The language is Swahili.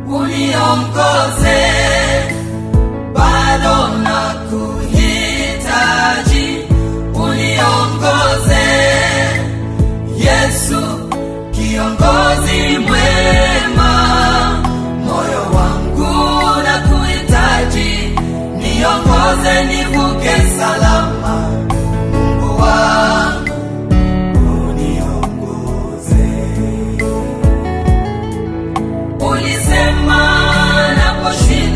uniongoze, bado nakuhitaji, uniongoze. Yesu kiongozi mwema, moyo wangu nakuhitaji, niongoze nivuke salama. Mungu wangu uniongoze. Ulisema naposhinda